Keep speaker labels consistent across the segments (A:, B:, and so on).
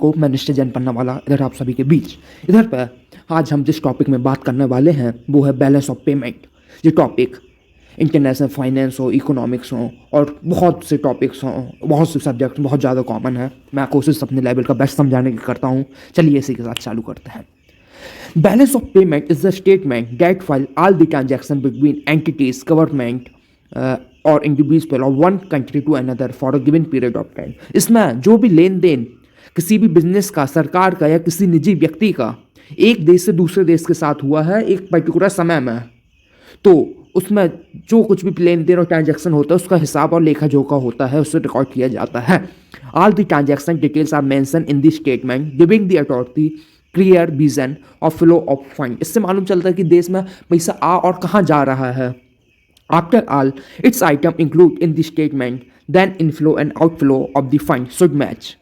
A: को, मैं निश्चय जैन पन्नावाला इधर आप सभी के बीच। इधर पर आज हम जिस टॉपिक में बात करने वाले हैं वो है बैलेंस ऑफ पेमेंट। ये टॉपिक इंटरनेशनल फाइनेंस हो, इकोनॉमिक्स हो और बहुत से टॉपिक्स हों, बहुत से सब्जेक्ट बहुत ज़्यादा कॉमन है। मैं कोशिश अपने लेवल का बेस्ट समझाने की करता हूँ। चलिए इसी के साथ चालू करते हैं। Balance of payment is the statement that while all the transaction between entities, government or individual of one country to another for a given period of time, इसमें जो भी लेन देन किसी भी बिजनेस का, सरकार का या किसी निजी व्यक्ति का एक देश से दूसरे देश के साथ हुआ है एक पर्टिकुलर समय में, तो उसमें जो कुछ भी लेन देन और ट्रांजैक्शन होता है उसका हिसाब और लेखा जोखा होता है, उससे रिकॉर्ड किया जाता है। All the transaction details are mention in the statement giving the authority clear vision of flow of fund. इससे मालूम चलता है कि देश में पैसा आ और कहाँ जा रहा है। After all its item include in the statement then inflow and outflow of the fund should match.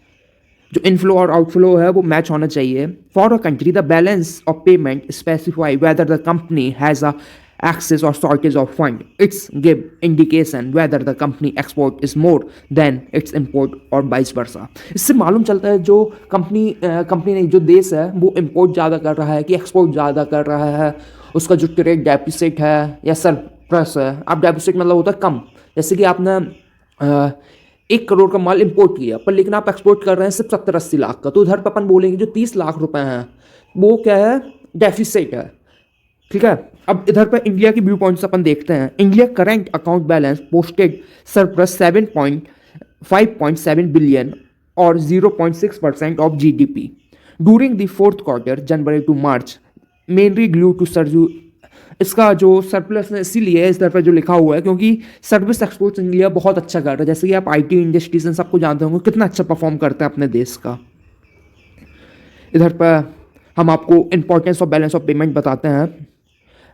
A: जो इनफ्लो और आउटफ्लो है वो मैच होना चाहिए। For a country the balance of payment specify whether the company has a access or shortage of fund. It's give indication whether the company export is more than its import or vice versa. इससे मालूम चलता है जो company नहीं, जो देश है वो इंपोर्ट ज़्यादा कर रहा है कि एक्सपोर्ट ज़्यादा कर रहा है, उसका जो ट्रेड डेफिसिट है या सरप्लस है। अब डेफिसिट मतलब होता है कम, जैसे कि आपने 1 करोड़ का माल इंपोर्ट किया पर लेकिन आप एक्सपोर्ट कर रहे हैं सिर्फ 70-80 लाख का, तो उधर पर अपन बोलेंगे जो 30 लाख रुपए हैं वो क्या है, डेफिसिट है। ठीक है। अब इधर पर इंडिया की व्यू पॉइंट से अपन देखते हैं। India current account balance posted surplus 5.7 billion और 0.6% of GDP during the fourth quarter January to March mainly due to surge. इसका जो सरप्लस है इसीलिए इस तरह पर जो लिखा हुआ है क्योंकि सर्विस एक्सपोर्ट्स इंडिया बहुत अच्छा कर रहा है। जैसे कि आप आईटी इंडस्ट्रीज इन सबको जानते होंगे कितना अच्छा परफॉर्म करता है अपने देश का। इधर पर हम आपको importance of balance of payment बताते हैं।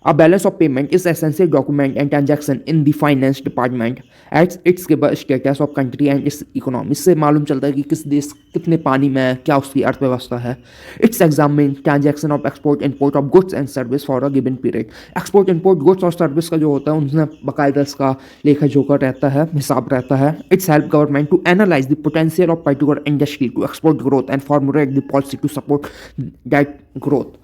A: A balance of payment is essential document and transaction in the finance department as its given status of country and its economy। इससे मालूम चलता है कि किस देश कितने पानी में है, क्या उसकी अर्थव्यवस्था है। It's examine transaction of export import of goods and service for a given period। Export import goods और सर्विस का जो होता है उनमें बाकायदा इसका लेखा जोखा रहता है, हिसाब रहता है। It's help government to analyze the potential of particular industry to export growth and formulate the policy to support that growth।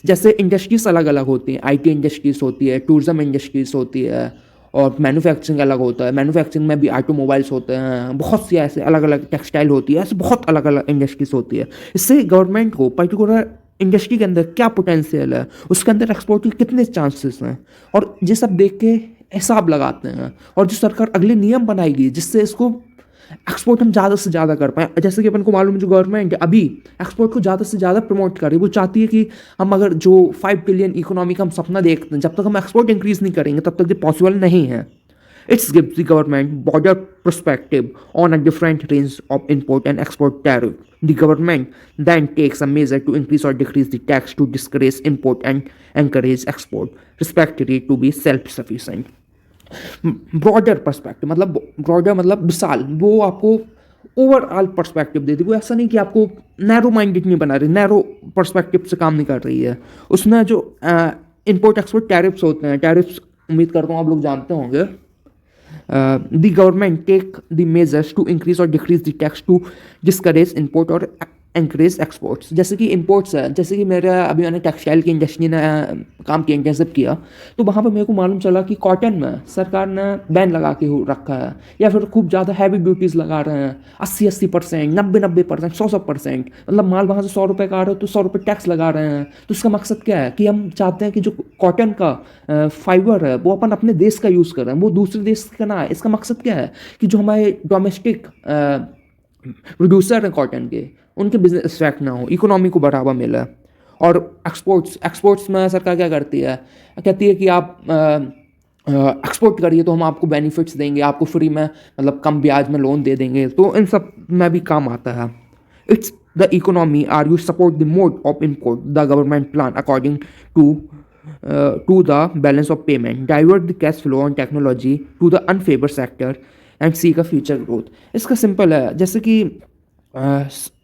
A: जैसे इंडस्ट्रीज अलग अलग होती हैं, आईटी इंडस्ट्रीज होती है, टूरिज्म इंडस्ट्रीज होती है और मैन्युफैक्चरिंग अलग होता है। मैन्युफैक्चरिंग में भी ऑटोमोबाइल्स होते हैं, बहुत सी ऐसे अलग अलग टेक्सटाइल होती है, ऐसे बहुत अलग अलग इंडस्ट्रीज होती है। इससे गवर्नमेंट को पर्टिकुलर इंडस्ट्री के अंदर क्या पोटेंशियल है, उसके अंदर एक्सपोर्ट के कितने चांसेस हैं और ये सब देख के हिसाब लगाते हैं। और जो सरकार अगले नियम बनाएगी जिससे इसको एक्सपोर्ट हम ज़्यादा से ज़्यादा कर पाएँ। जैसे कि अपन को मालूम है जो गवर्नमेंट अभी एक्सपोर्ट को ज़्यादा से ज़्यादा प्रमोट कर रही है। वो चाहती है कि हम अगर जो 5 बिलियन इकोनॉमी का हम सपना देखते हैं, जब तक हम एक्सपोर्ट इंक्रीज नहीं करेंगे तब तक ये पॉसिबल नहीं है। It's gives the government border perspective on a different range of import and export tariff. The government then takes a measure to increase और decrease the tax to discourage import and encourage export respectively to be self sufficient. Broader perspective मतलब विशाल, वो आपको overall perspective देती है। वो ऐसा नहीं कि आपको नैरो माइंडेड नहीं बना रही, नैरो पर्सपेक्टिव से काम नहीं कर रही है। उसमें जो इंपोर्ट एक्सपोर्ट टैरिफ्स होते हैं, टैरिफ्स उम्मीद करता हूँ आप लोग जानते होंगे। The government take the measures to increase और decrease the tax to discourage import और एनकरेज एक्सपोर्ट्स। जैसे कि इंपोर्ट्स है, जैसे कि मेरा अभी मैंने टेक्सटाइल की इंडस्ट्री ने काम किया, इंटर्नशिप किया, तो वहाँ पर मेरे को मालूम चला कि कॉटन में सरकार ने बैन लगा के रखा है या फिर खूब ज़्यादा हैवी ड्यूटीज़ लगा रहे हैं। 80% 90% 100%। मतलब माल वहाँ से 100 रुपये का आ रहा है तो 100 रुपये टैक्स लगा रहे हैं। तो इसका मकसद क्या है कि हम चाहते हैं कि जो कॉटन का फाइबर है वो अपन अपने देश का यूज़ कर रहे हैं, वो दूसरे देश का ना है। इसका मकसद क्या है कि जो हमारे डोमेस्टिक प्रोड्यूसर हैं कॉटन के, उनके बिजनेस इफेक्ट ना हो, इकोनॉमी को बढ़ावा मिले। और एक्सपोर्ट्स में सरकार क्या करती है, कहती है कि आप एक्सपोर्ट करिए तो हम आपको बेनिफिट्स देंगे, आपको फ्री में मतलब कम ब्याज में लोन दे देंगे, तो इन सब में भी काम आता है। It's the economy are you support the mode of import the government plan according to the balance of payment divert the cash flow on technology to the unfavour sector and see का future growth. इसका simple है, जैसे कि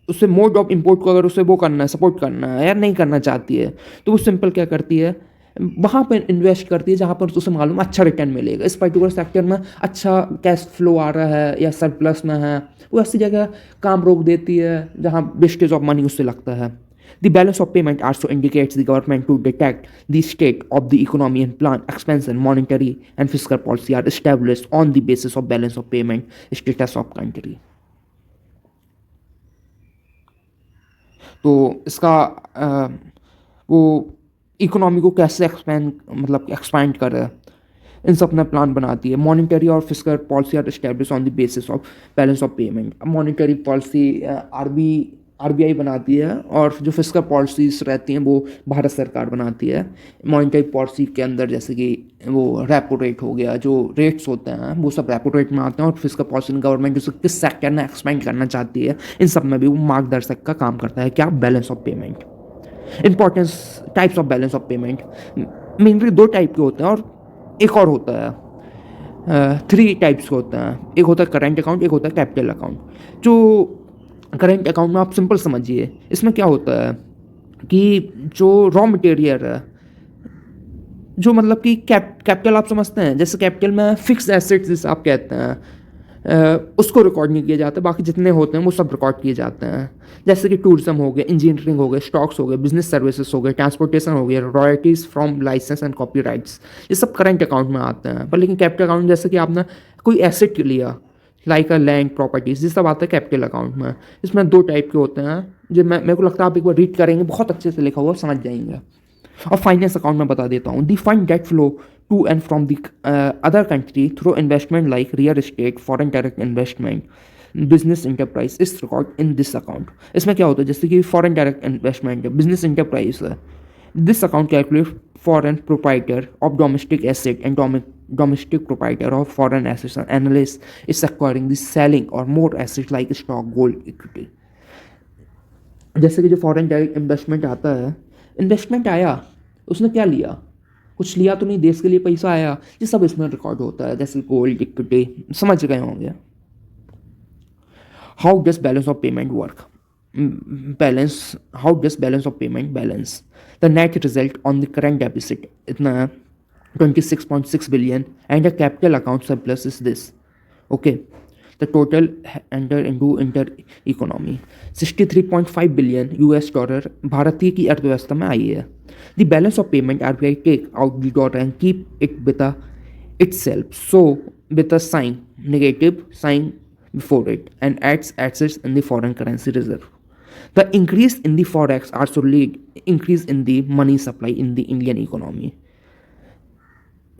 A: उससे mode of import को अगर उसे वो करना है, सपोर्ट करना है या नहीं करना चाहती है, तो वो सिंपल क्या करती है वहाँ पर इन्वेस्ट करती है जहाँ पर उसे मालूम अच्छा रिटर्न मिलेगा, इस पर्टिकुलर सेक्टर में अच्छा कैश फ्लो आ रहा है या सरप्लस में है, वो ऐसी जगह काम रोक देती है जहाँ वेस्टेज ऑफ मनी उससे लगता है। The balance of payment also indicates the government to detect the state of the economy and plan expansion. Monetary and fiscal policy are established on the basis of balance of payment status of country. तो इसका वो economy को कैसे expand कर रहा है, इन सब अपना प्लान बनाती है। मॉनिटरी और fiscal policy are establish on the basis of balance of payment. Monetary policy RBI बनाती है और जो फिस्कल पॉलिसीज रहती हैं वो भारत सरकार बनाती है। मॉनिटरी पॉलिसी के अंदर जैसे कि वो रेपो रेट हो गया, जो रेट्स होते हैं वो सब रेपो रेट में आते हैं, और फिस्कल पॉलिसी गवर्नमेंट उसे किस सेक्टर में एक्सपेंड करना चाहती है, इन सब में भी वो मार्गदर्शक का काम करता है। क्या? Balance of payment. Importance types of balance of payment mainly दो टाइप के होते हैं, और एक और होता है 3 टाइप्स के होते हैं। एक होता है करंट अकाउंट, एक होता है कैपिटल अकाउंट। जो करंट अकाउंट में आप सिंपल समझिए, इसमें क्या होता है कि जो रॉ मटेरियल है, जो मतलब कि कैपिटल आप समझते हैं, जैसे कैपिटल में फिक्स एसेट्स जिसे आप कहते हैं, उसको रिकॉर्ड नहीं किया जाता, बाकी जितने होते हैं वो सब रिकॉर्ड किए जाते हैं। जैसे कि टूरिज्म हो गया, इंजीनियरिंग हो गया, स्टॉक्स हो गए, बिजनेस सर्विसेज हो गए, ट्रांसपोर्टेशन हो गया, royalties from licence and copyrights, ये सब करंट अकाउंट में आते हैं। पर लेकिन कैपिटल अकाउंट जैसे कि आपने कोई एसेट लिया, लाइक अ लैंड प्रॉपर्टीज, ये सब आता है कैपिटल अकाउंट में। इसमें 2 टाइप के होते हैं, जो मेरे को लगता है आप एक बार रीड करेंगे, बहुत अच्छे से लिखा हुआ समझ जाएंगे। और फाइनेंस अकाउंट में बता देता हूँ, the fund that flow to and from the other country through investment like real estate, foreign direct investment, business enterprise is record in this account. इसमें क्या होता है, जैसे कि फॉरेन डायरेक्ट इन्वेस्टमेंट है, बिजनेस इंटरप्राइज है, this account calculate foreign proprietor of domestic asset and domestic proprietor of foreign assets and analyst is acquiring the selling or more assets like stock, gold, equity। जैसे कि जो foreign direct investment आता है, investment आया, उसने क्या लिया, कुछ लिया तो नहीं, देश के लिए पैसा आया, ये सब इसमें रिकॉर्ड होता है, जैसे गोल्ड, इक्विटी, समझ गए होंगे। How does balance of payment work? How does balance of payment balance the net result on the current deficit, इतना है 26.6 billion, and a capital account surplus is this. Okay, the total entered into inter economy 63.5 billion US dollar भारतीय की अर्थव्यवस्था में आई है। The balance of payment RBI take out the dollar and keep it with itself, so with a sign, negative sign before it, and adds assets in the foreign currency reserve. The increase in the forex also lead increase in the money supply in the Indian economy.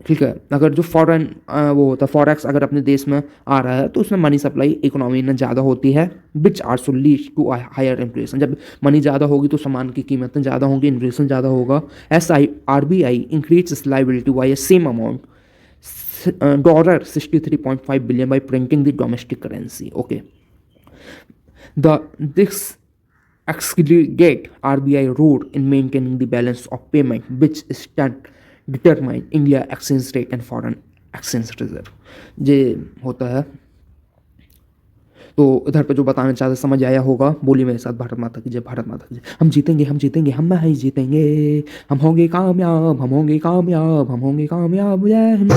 A: ठीक है, अगर जो foreign वो होता है forex अगर अपने देश में आ रहा है तो उसमें मनी सप्लाई इकोनॉमी में ज़्यादा होती है, which also leads to higher inflation. जब मनी ज़्यादा होगी तो सामान की कीमतें ज़्यादा होंगी, इन्फ्लेशन ज़्यादा होगा। RBI increase its liability by a same amount $63.5 billion by printing the domestic currency. Okay, this aggregate RBI role in maintaining the balance of payment, which is determine India exchange rate and foreign exchange reserve। ये होता है। तो इधर पे जो बताना चाहते समझ आया होगा, बोलिए मेरे साथ, भारत माता की जय, भारत माता की जय। हम जीतेंगे, हम जीतेंगे, हम ही जीतेंगे, हम होंगे कामयाब, हम होंगे कामयाब, हम होंगे कामयाब, जय हिंद।